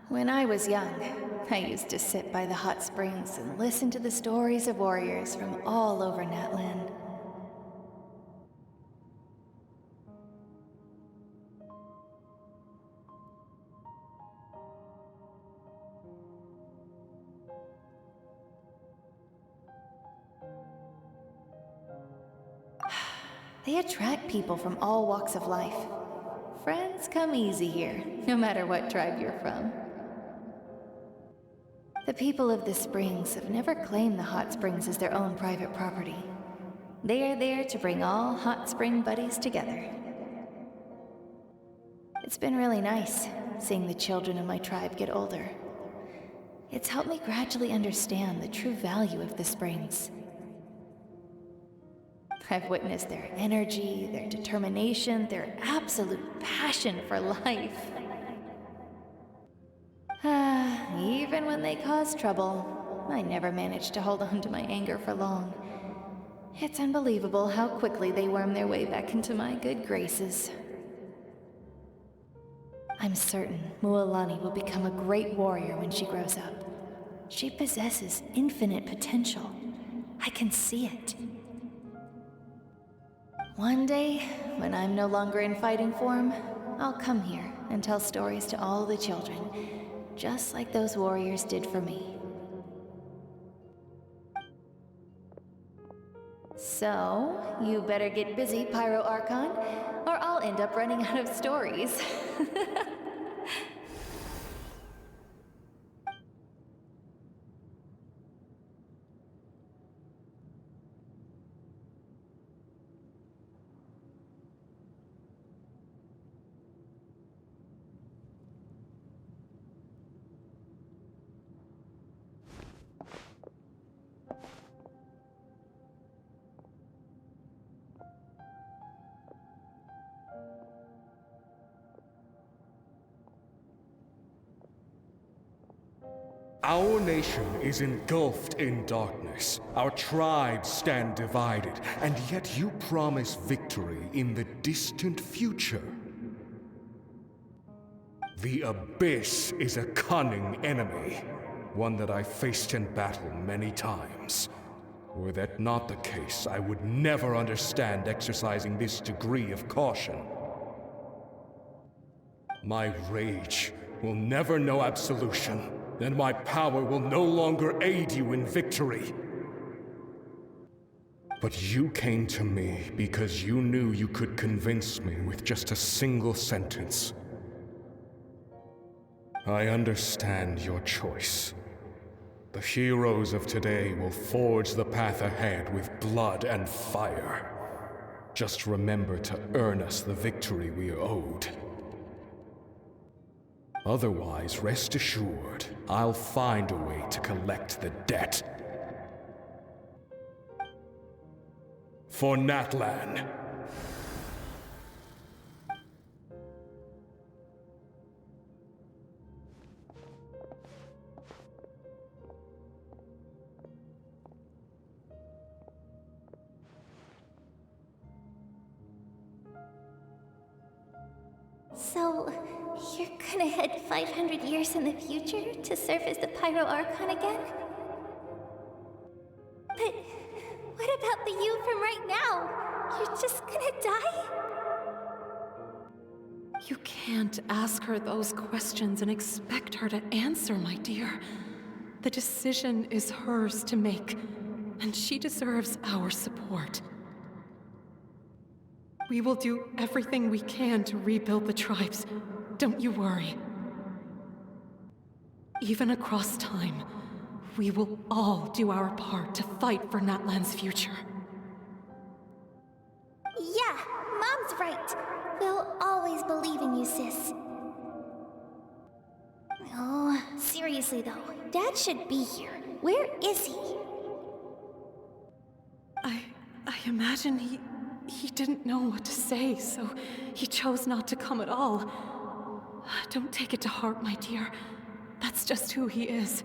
When I was young, I used to sit by the hot springs and listen to the stories of warriors from all over Natlan. They attract people from all walks of life. Friends come easy here, no matter what tribe you're from. The people of the springs have never claimed the hot springs as their own private property. They are there to bring all hot spring buddies together. It's been really nice seeing the children of my tribe get older. It's helped me gradually understand the true value of the springs. I've witnessed their energy, their determination, their absolute passion for life. Even when they cause trouble, I never managed to hold on to my anger for long. It's unbelievable how quickly they worm their way back into my good graces. I'm certain Mualani will become a great warrior when she grows up. She possesses infinite potential. I can see it. One day, when I'm no longer in fighting form, I'll come here and tell stories to all the children, just like those warriors did for me. So, you better get busy, Pyro Archon, or I'll end up running out of stories. Our nation is engulfed in darkness. Our tribes stand divided, and yet you promise victory in the distant future. The Abyss is a cunning enemy, one that I faced in battle many times. Were that not the case, I would never understand exercising this degree of caution. My rage will never know absolution, and my power will no longer aid you in victory. But you came to me because you knew you could convince me with just a single sentence. I understand your choice. The heroes of today will forge the path ahead with blood and fire. Just remember to earn us the victory we are owed. Otherwise, rest assured, I'll find a way to collect the debt. For Natlan. So, you're gonna head 500 years in the future to serve as the Pyro Archon again? But what about the you from right now? You're just gonna die? You can't ask her those questions and expect her to answer, my dear. The decision is hers to make, and she deserves our support. We will do everything we can to rebuild the tribes. Don't you worry. Even across time, we will all do our part to fight for Natlan's future. Yeah, Mom's right. We'll always believe in you, sis. Oh, seriously though, Dad should be here. Where is he? I imagine he didn't know what to say, so he chose not to come at all. Don't take it to heart, my dear. That's just who he is.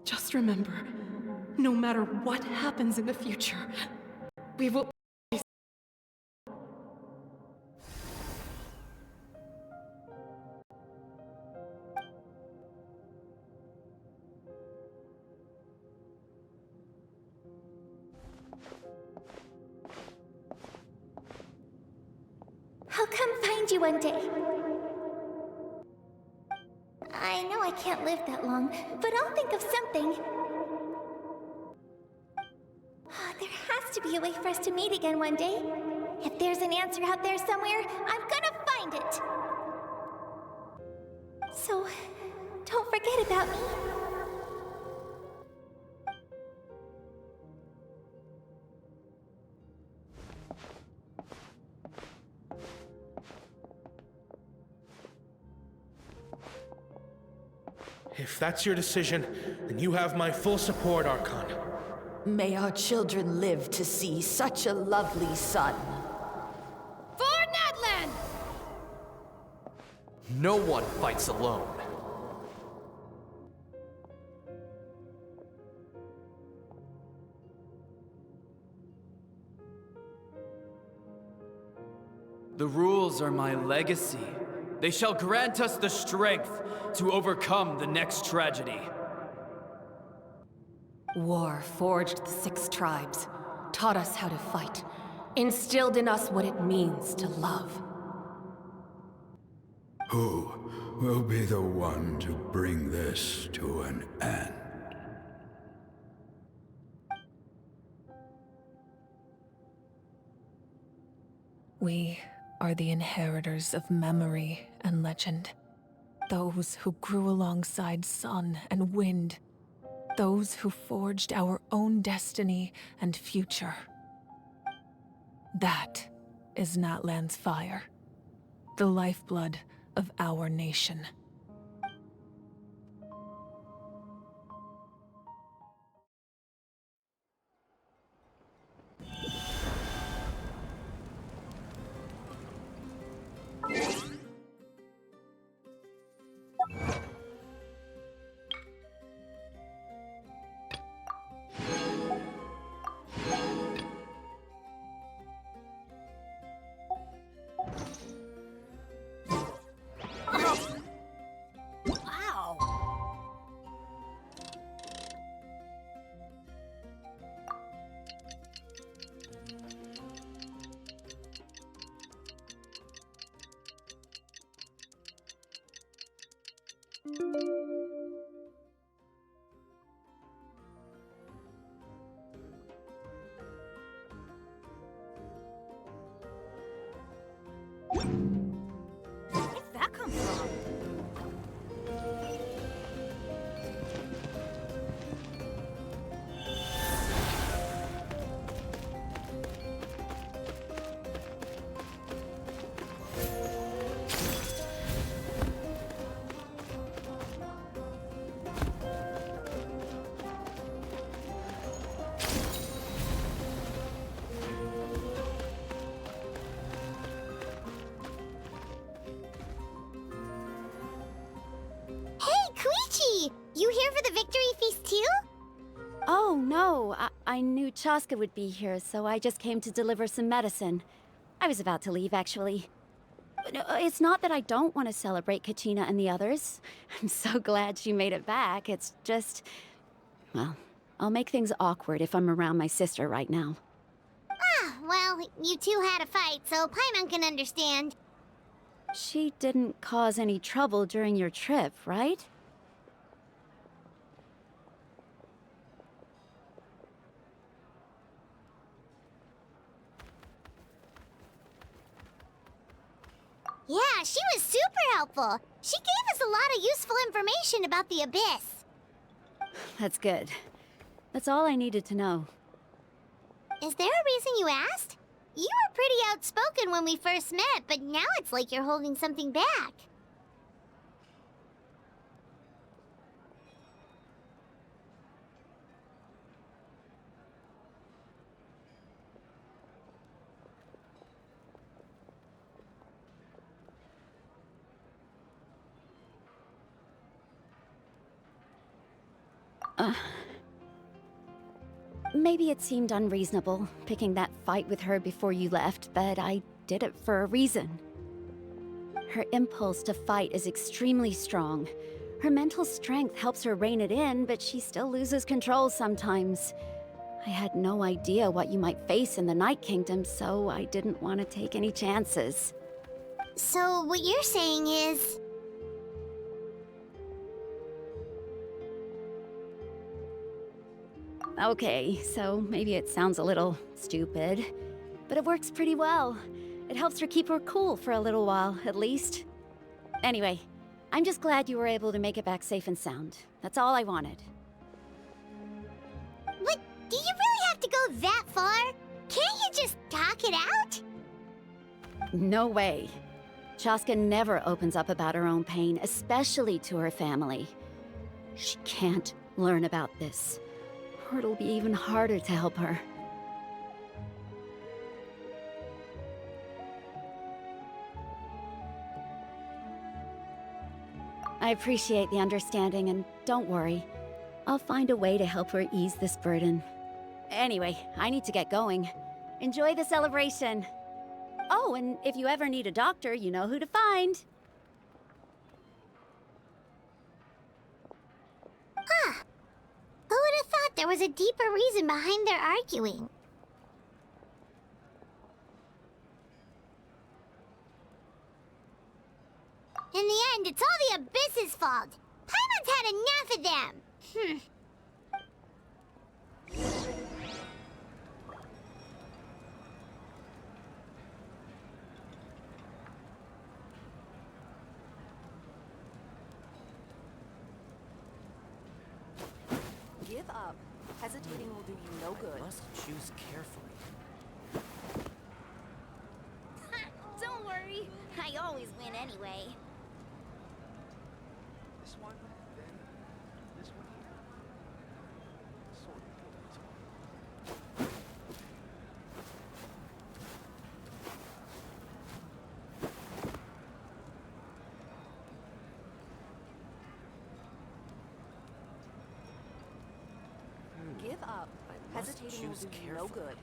Just remember, no matter what happens in the future, we will I'll come find you one day. I know I can't live that long, but I'll think of something. There has to be a way for us to meet again one day. If there's an answer out there somewhere, I'm gonna find it. So, don't forget about me. If that's your decision, then you have my full support, Archon. May our children live to see such a lovely son. For Nadland! No one fights alone. The rules are my legacy. They shall grant us the strength to overcome the next tragedy. War forged the 6 tribes, taught us how to fight, instilled in us what it means to love. Who will be the one to bring this to an end? We are the inheritors of memory and legend. Those who grew alongside sun and wind. Those who forged our own destiny and future. That is Natlan's fire. The lifeblood of our nation. Where'd that come from? You here for the victory feast too? Oh, no. I knew Chaska would be here, so I just came to deliver some medicine. I was about to leave, actually. No, it's not that I don't want to celebrate Kachina and the others. I'm so glad she made it back. It's just... Well, I'll make things awkward if I'm around my sister right now. Ah, well, you two had a fight, so Paimon can understand. She didn't cause any trouble during your trip, right? Yeah, she was super helpful. She gave us a lot of useful information about the Abyss. That's good. That's all I needed to know. Is there a reason you asked? You were pretty outspoken when we first met, but now it's like you're holding something back. Maybe it seemed unreasonable, picking that fight with her before you left, but I did it for a reason. Her impulse to fight is extremely strong. Her mental strength helps her rein it in, but she still loses control sometimes. I had no idea what you might face in the Night Kingdom, so I didn't want to take any chances. So what you're saying is... Okay, so maybe it sounds a little stupid, but it works pretty well. It helps her keep her cool for a little while, at least. Anyway, I'm just glad you were able to make it back safe and sound. That's all I wanted. What? Do you really have to go that far? Can't you just talk it out? No way. Chaska never opens up about her own pain, especially to her family. She can't learn about this, or it'll be even harder to help her. I appreciate the understanding, and don't worry. I'll find a way to help her ease this burden. Anyway, I need to get going. Enjoy the celebration. Oh, and if you ever need a doctor, you know who to find. Huh. Who would have thought there was a deeper reason behind their arguing? In the end, it's all the Abyss's fault. Paimon's had enough of them. Give up. Hesitating will do you no good. Must choose carefully. Don't worry. I always win anyway. This one, then this one here. Sort of Give up. Hesitating will do you no good.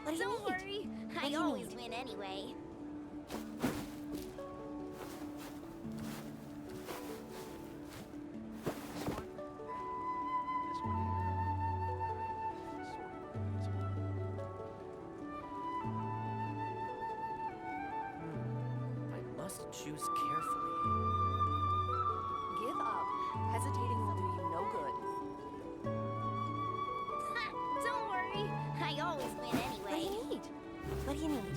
What do you Don't worry. I always win anyway. I must choose carefully. Give up. Hesitating will do you no good. Don't worry. I always win anyway. What do you need?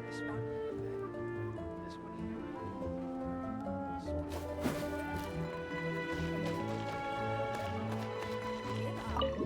This one, then this one here. Sort of. Give up.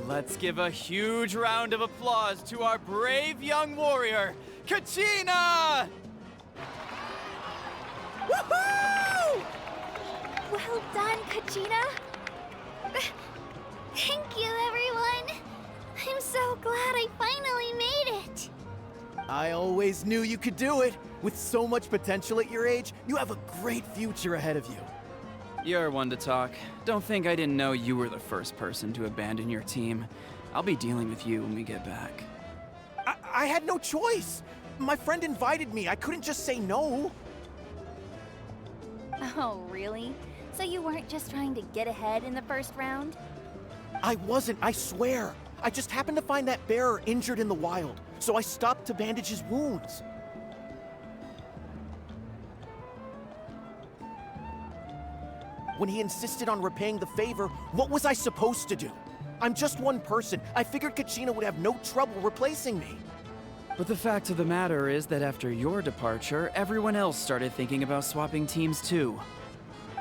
Let's give a huge round of applause to our brave young warrior, Kachina! Woohoo! Well done, Kachina. Thank you, everyone. I'm so glad I finally made it. I always knew you could do it. With so much potential at your age, you have a great future ahead of you. You're one to talk. Don't think I didn't know you were the first person to abandon your team. I'll be dealing with you when we get back. I had no choice. My friend invited me. I couldn't just say no. Oh, really? So you weren't just trying to get ahead in the first round? I wasn't, I swear. I just happened to find that bearer injured in the wild, so I stopped to bandage his wounds. When he insisted on repaying the favor, what was I supposed to do? I'm just one person. I figured Kachina would have no trouble replacing me. But the fact of the matter is that after your departure, everyone else started thinking about swapping teams too.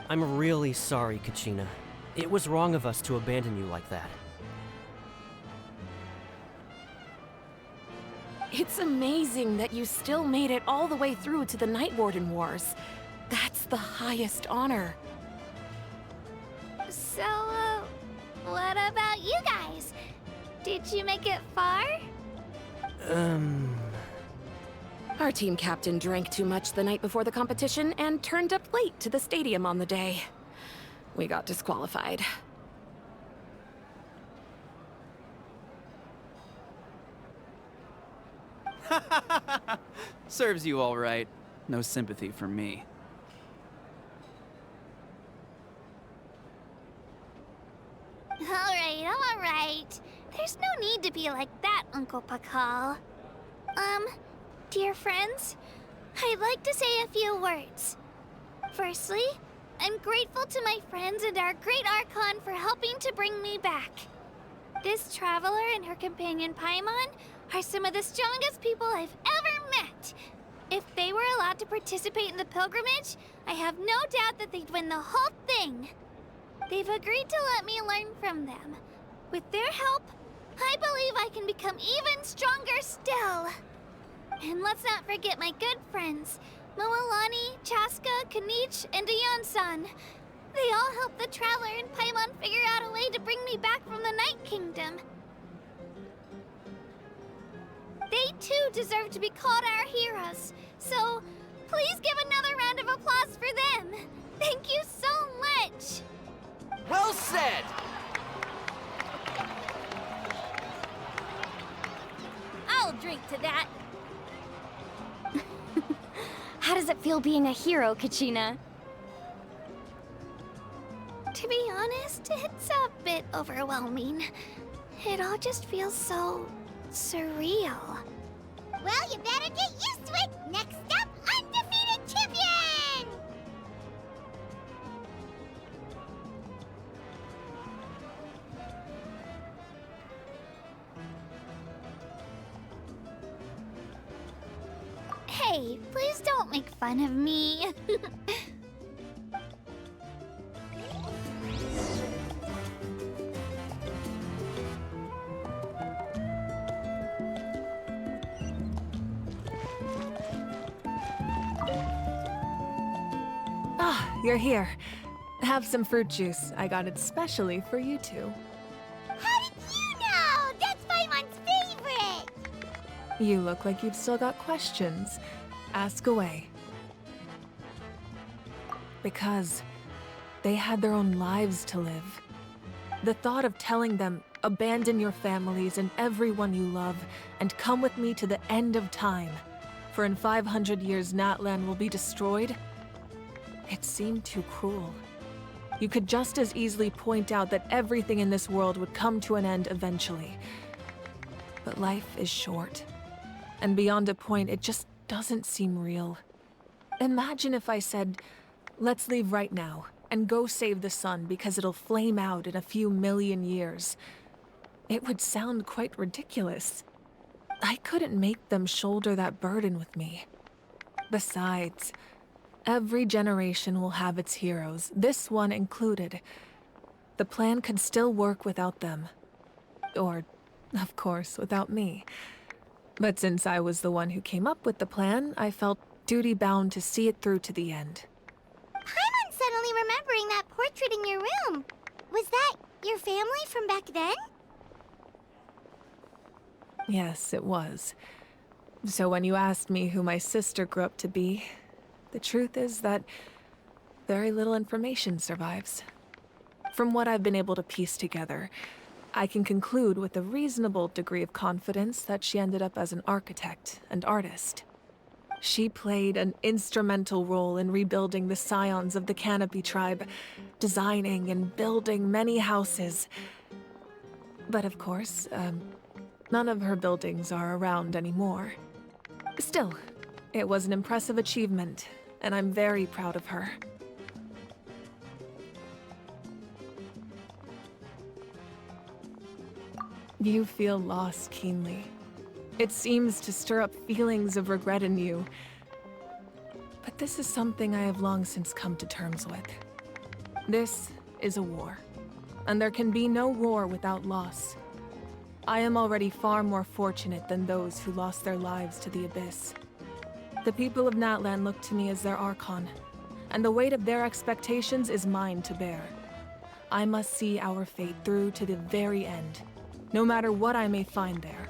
I'm really sorry, Kachina. It was wrong of us to abandon you like that. It's amazing that you still made it all the way through to the Night Warden Wars. That's the highest honor. So, what about you guys? Did you make it far? Our team captain drank too much the night before the competition and turned up late to the stadium on the day. We got disqualified. Serves you all right. No sympathy for me. All right. There's no need to be like that, Uncle Pakal. Dear friends, I'd like to say a few words. Firstly, I'm grateful to my friends and our great Archon for helping to bring me back. This traveler and her companion Paimon are some of the strongest people I've ever met. If they were allowed to participate in the pilgrimage, I have no doubt that they'd win the whole thing. They've agreed to let me learn from them. With their help, I believe I can become even stronger still. And let's not forget my good friends, Moalani, Chaska, Kanich, and Aeon-san. They all helped the Traveler and Paimon figure out a way to bring me back from the Night Kingdom. They too deserve to be called our heroes, so please give another round of applause for them. Thank you so much! Well said! I'll drink to that. How does it feel being a hero, Kachina? To be honest, it's a bit overwhelming. It all just feels so surreal. Well, you better get used to it! Next up, undefeated champion! Hey, please don't make fun of me. You're here. Have some fruit juice. I got it specially for you two. How did you know? That's Paimon's favorite! You look like you've still got questions. Ask away. Because they had their own lives to live. The thought of telling them, abandon your families and everyone you love, and come with me to the end of time, for in 500 years Natlan will be destroyed, it seemed too cruel. You could just as easily point out that everything in this world would come to an end eventually. But life is short. And beyond a point, it just doesn't seem real. Imagine if I said, let's leave right now, and go save the sun because it'll flame out in a few million years. It would sound quite ridiculous. I couldn't make them shoulder that burden with me. Besides, every generation will have its heroes, this one included. The plan could still work without them. Or, of course, without me. But since I was the one who came up with the plan, I felt duty-bound to see it through to the end. Paimon's suddenly remembering that portrait in your room. Was that your family from back then? Yes, it was. So when you asked me who my sister grew up to be, the truth is that very little information survives. From what I've been able to piece together, I can conclude with a reasonable degree of confidence that she ended up as an architect and artist. She played an instrumental role in rebuilding the scions of the Canopy tribe, designing and building many houses. But of course, none of her buildings are around anymore. Still, it was an impressive achievement, and I'm very proud of her. You feel loss keenly. It seems to stir up feelings of regret in you. But this is something I have long since come to terms with. This is a war, and there can be no war without loss. I am already far more fortunate than those who lost their lives to the Abyss. The people of Natlan look to me as their Archon, and the weight of their expectations is mine to bear. I must see our fate through to the very end, no matter what I may find there.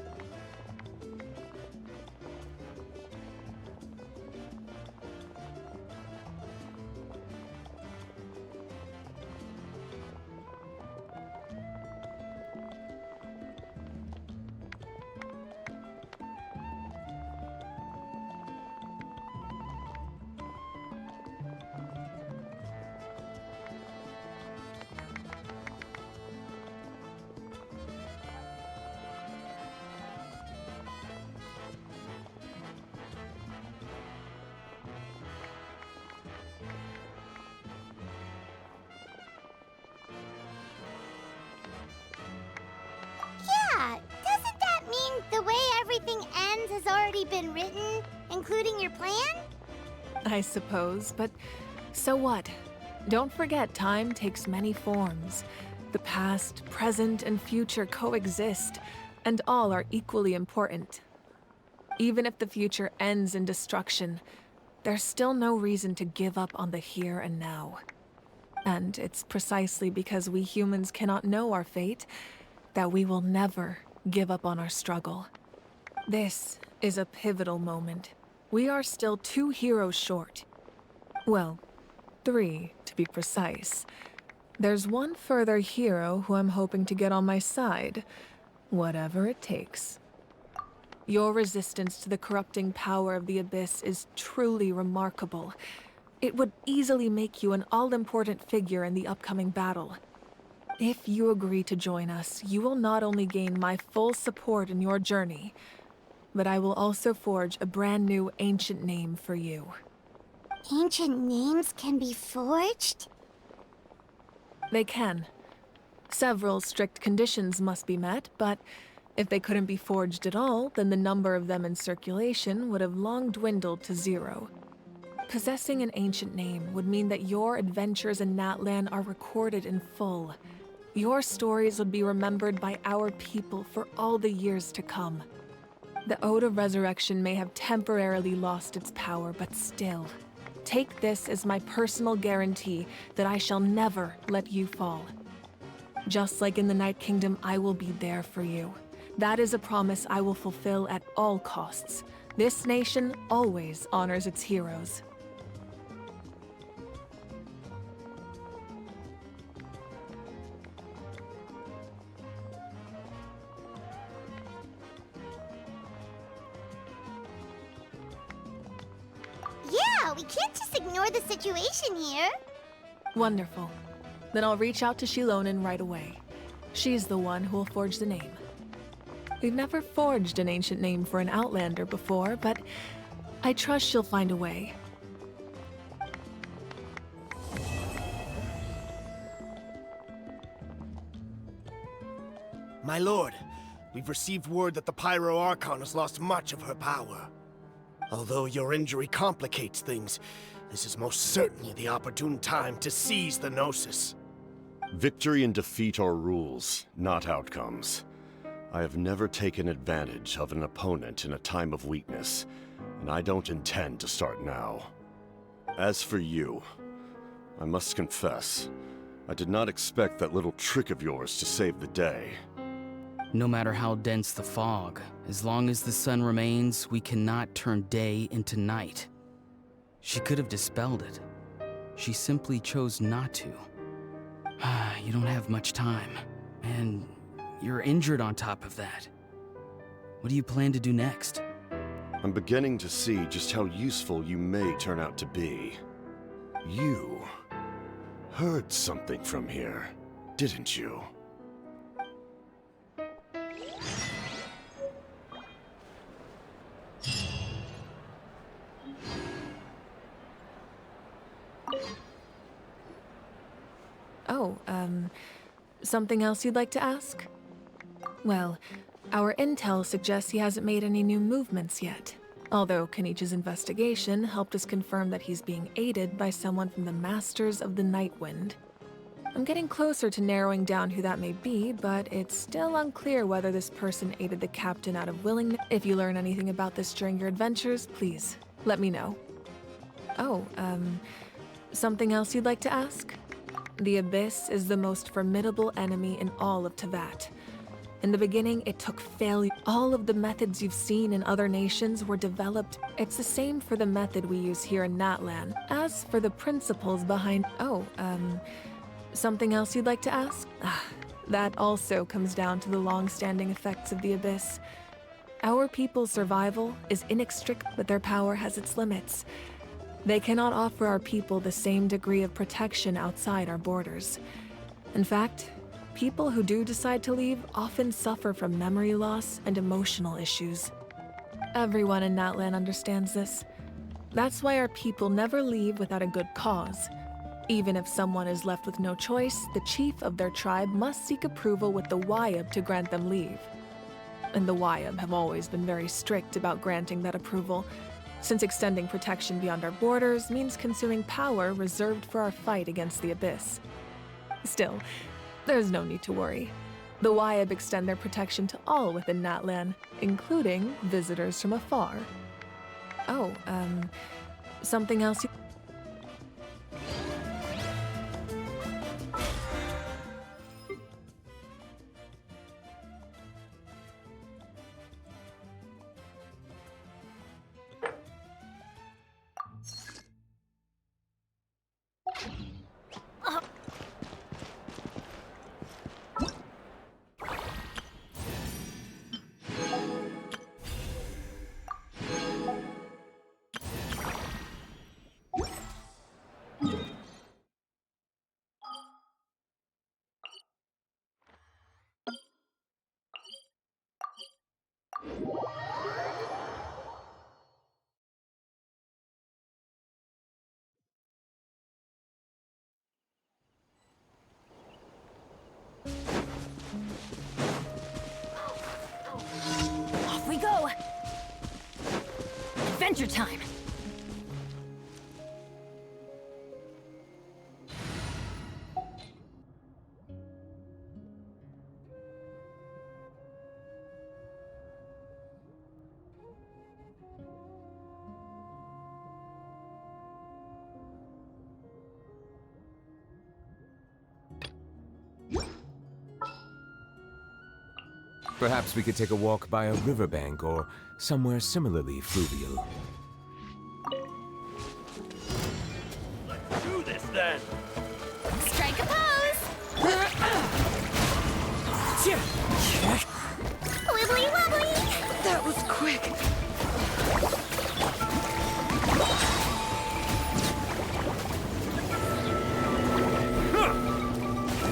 already been written, including your plan? I suppose, but so what? Don't forget, time takes many forms. The past, present, and future coexist, and all are equally important. Even if the future ends in destruction, there's still no reason to give up on the here and now. And it's precisely because we humans cannot know our fate that we will never give up on our struggle. This is a pivotal moment. We are still 2 heroes short. Well, 3 to be precise. There's one further hero who I'm hoping to get on my side, whatever it takes. Your resistance to the corrupting power of the Abyss is truly remarkable. It would easily make you an all-important figure in the upcoming battle. If you agree to join us, you will not only gain my full support in your journey, but I will also forge a brand new ancient name for you. Ancient names can be forged? They can. Several strict conditions must be met, but if they couldn't be forged at all, then the number of them in circulation would have long dwindled to 0. Possessing an ancient name would mean that your adventures in Natlan are recorded in full. Your stories would be remembered by our people for all the years to come. The Ode of Resurrection may have temporarily lost its power, but still, take this as my personal guarantee that I shall never let you fall. Just like in the Night Kingdom, I will be there for you. That is a promise I will fulfill at all costs. This nation always honors its heroes. Yeah, we can't just ignore the situation here. Wonderful. Then I'll reach out to Shilonen right away. She's the one who will forge the name. We've never forged an ancient name for an Outlander before, but I trust she'll find a way. My lord, we've received word that the Pyro Archon has lost much of her power. Although your injury complicates things, this is most certainly the opportune time to seize the Gnosis. Victory and defeat are rules, not outcomes. I have never taken advantage of an opponent in a time of weakness, and I don't intend to start now. As for you, I must confess, I did not expect that little trick of yours to save the day. No matter how dense the fog, as long as the sun remains, we cannot turn day into night. She could have dispelled it. She simply chose not to. You don't have much time, and you're injured on top of that. What do you plan to do next? I'm beginning to see just how useful you may turn out to be. You heard something from here, didn't you? Oh, something else you'd like to ask? Well, our intel suggests he hasn't made any new movements yet. Although Kenichi's investigation helped us confirm that he's being aided by someone from the Masters of the Nightwind. I'm getting closer to narrowing down who that may be, but it's still unclear whether this person aided the captain out of willingness. If you learn anything about this during your adventures, please let me know. Oh, something else you'd like to ask? The Abyss is the most formidable enemy in all of Teyvat. In the beginning, it took failure. All of the methods you've seen in other nations were developed. It's the same for the method we use here in Natlan. As for the principles behind... Oh, something else you'd like to ask? That also comes down to the long-standing effects of the Abyss. Our people's survival is inextricable, but their power has its limits. They cannot offer our people the same degree of protection outside our borders. In fact, people who do decide to leave often suffer from memory loss and emotional issues. Everyone in Natlan understands this. That's why our people never leave without a good cause. Even if someone is left with no choice, the chief of their tribe must seek approval with the Wayab to grant them leave. and the YM have always been very strict about granting that approval, since extending protection beyond our borders means consuming power reserved for our fight against the Abyss. Still, there's no need to worry. The YM extend their protection to all within Natlan, including visitors from afar. Oh, something else you... Off we go! Adventure time! Perhaps we could take a walk by a riverbank or somewhere similarly fluvial. Let's do this then! Strike a pose! Wibbly wobbly! That was quick.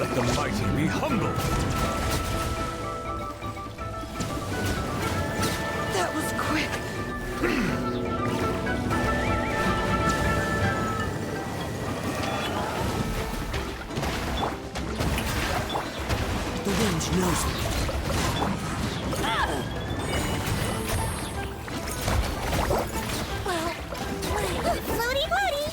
Let the mighty be humble! That was quick. The wind knows me. Well, floaty floaty!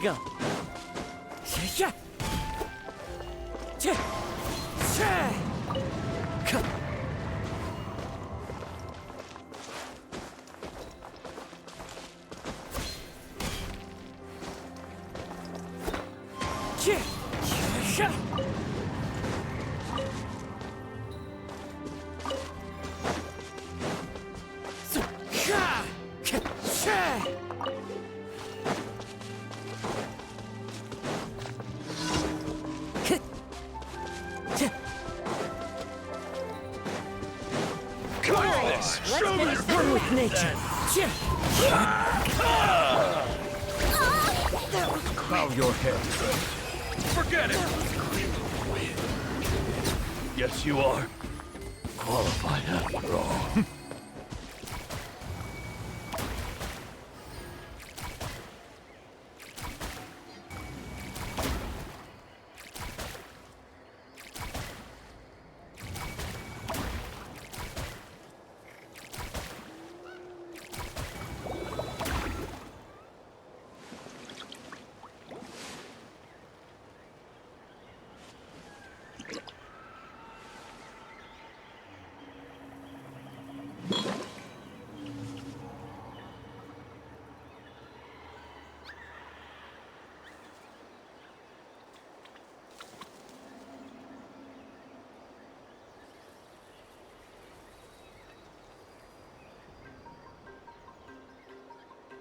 go. Yeah. One with nature. Bow your head. Forget it! Yes, you are. Qualified after all.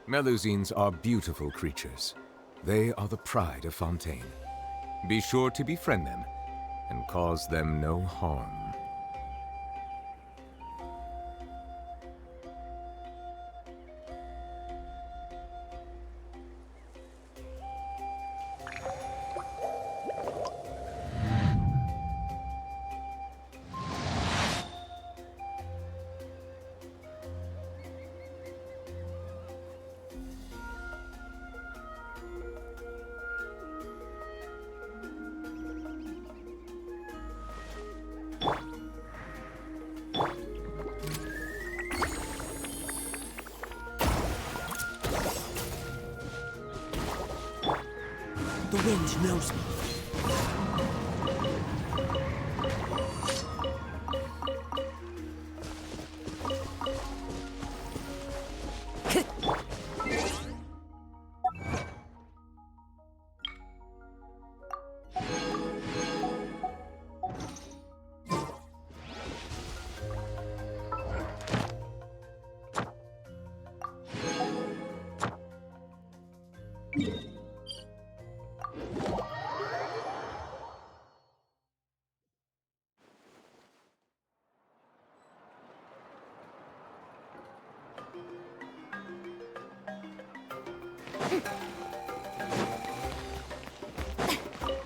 Melusines are beautiful creatures. They are the pride of Fontaine. Be sure to befriend them and cause them no harm. The wind knows me.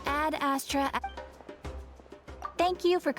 Ad Astra. Thank you for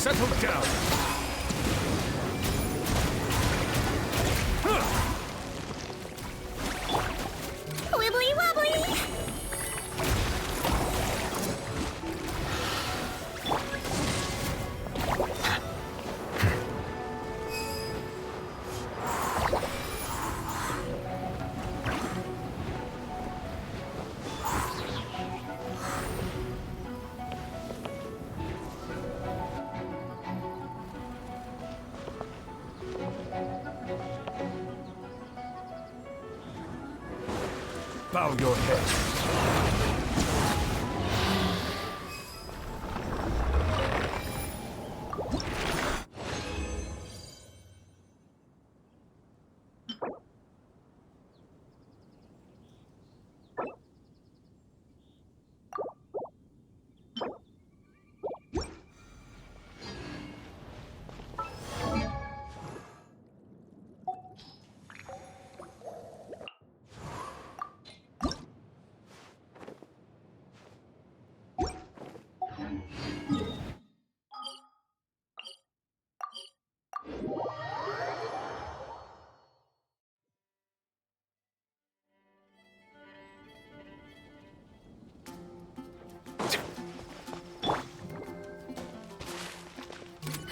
Settle down. Wibbly wobbly! Bow your head.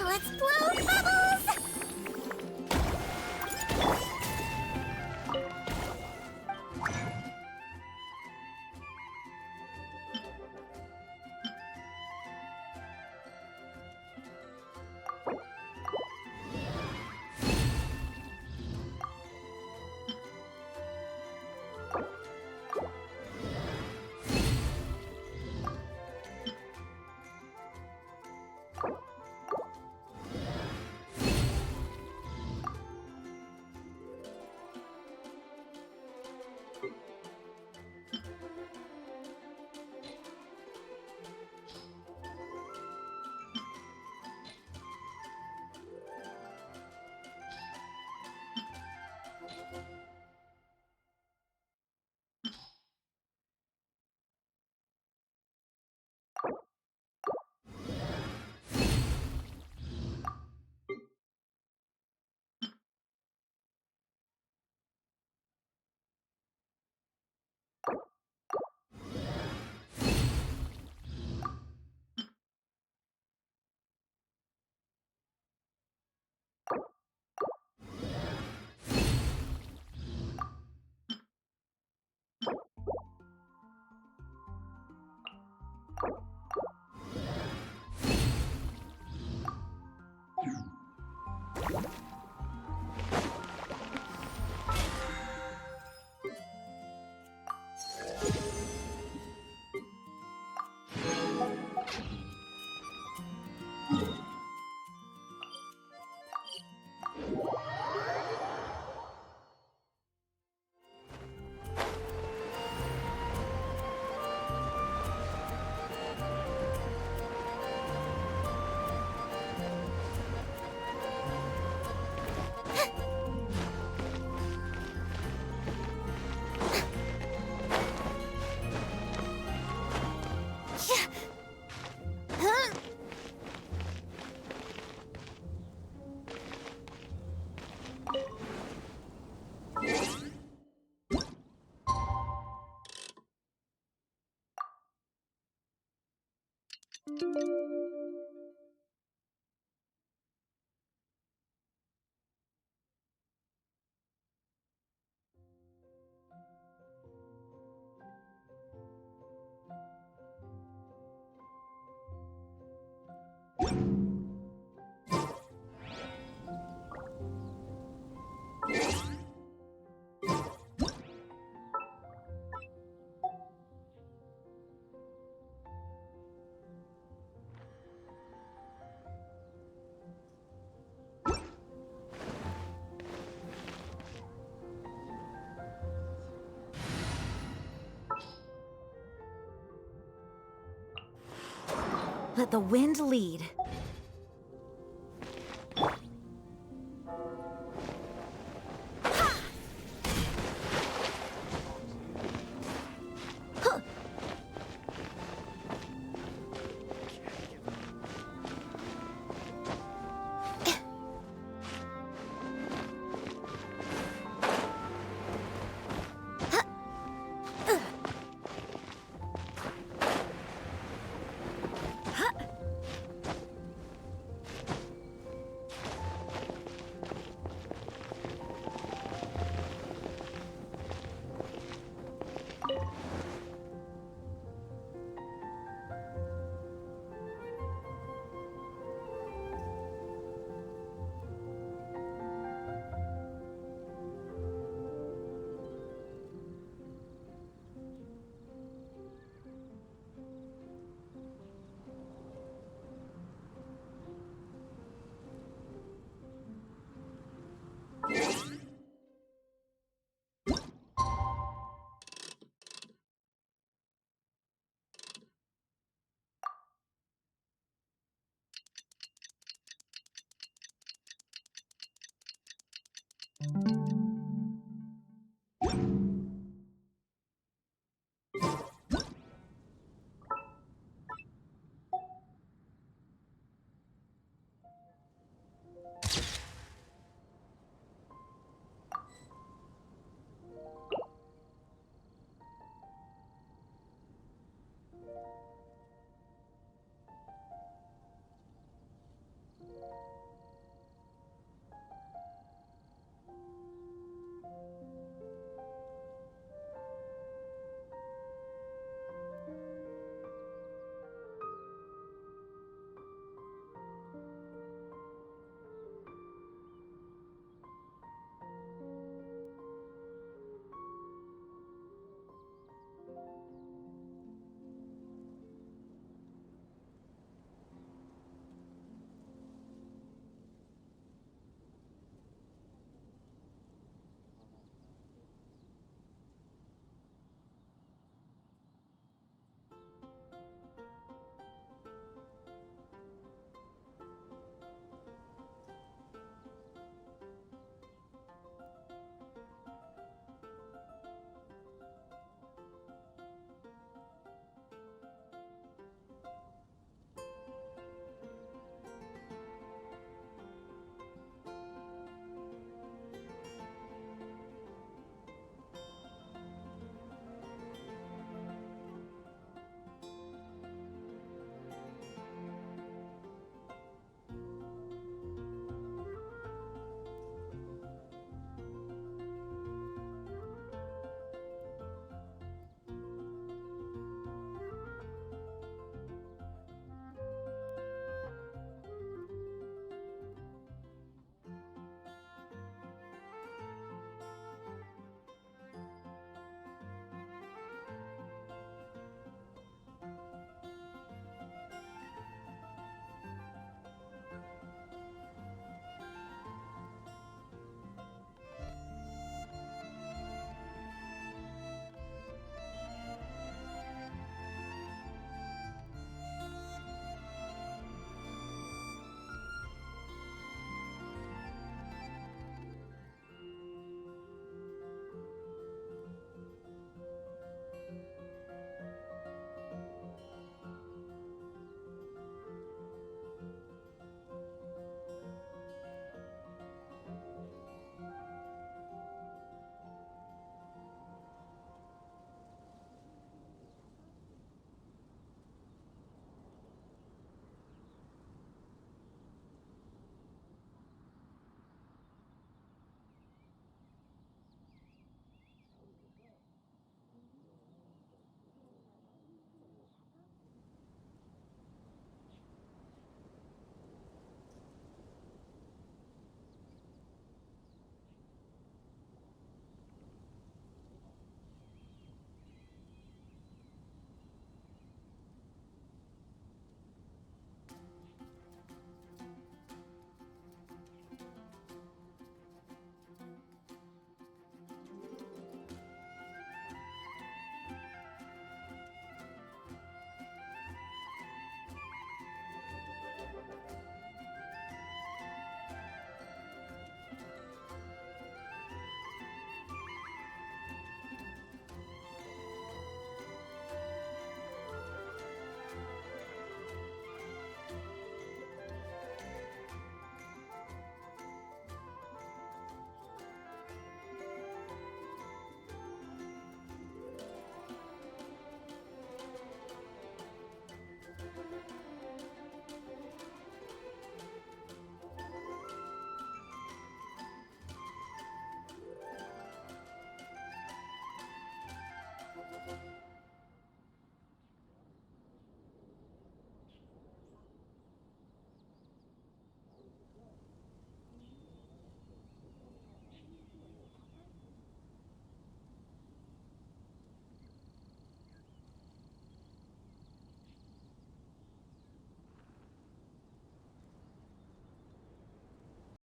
Let's blow bubbles! Let the wind lead.